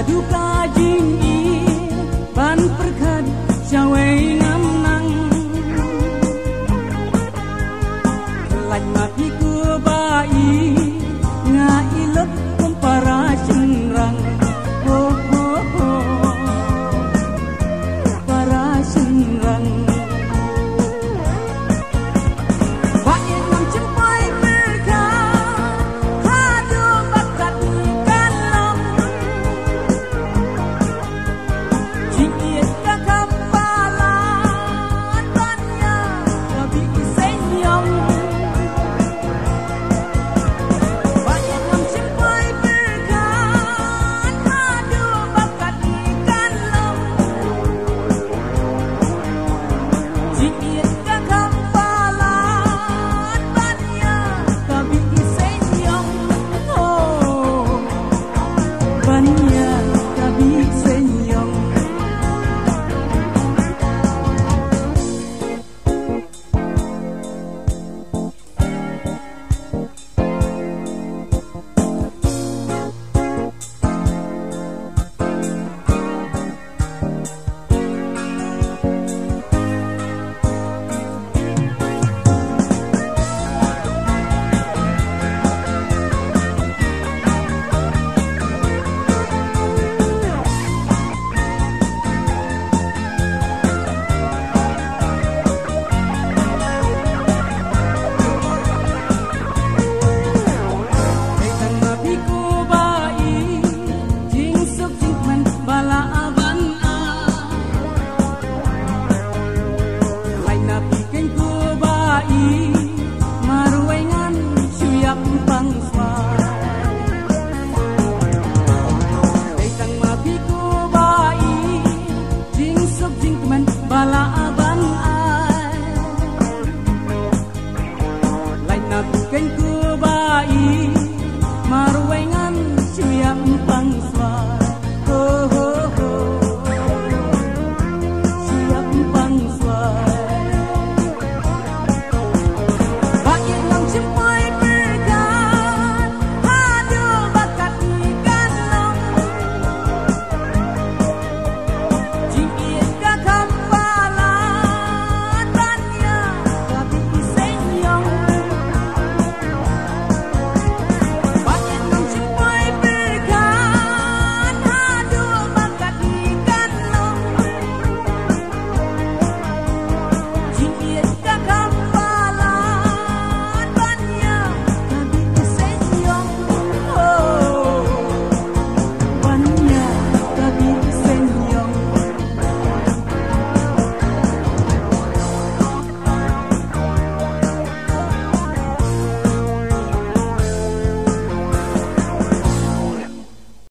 duka jing i ban perkat jawai ngam nang lạnh mati ku bai nga ilot kumpara senrang oh oh oh para senrang baik nam cempai mereka hadu bakat kalam jingit ka kapala tanya kabi senyum baik nam cempai mereka hadu bakat kalam jingit ka kapala tanya kabi senyum oh banya kabi senyum I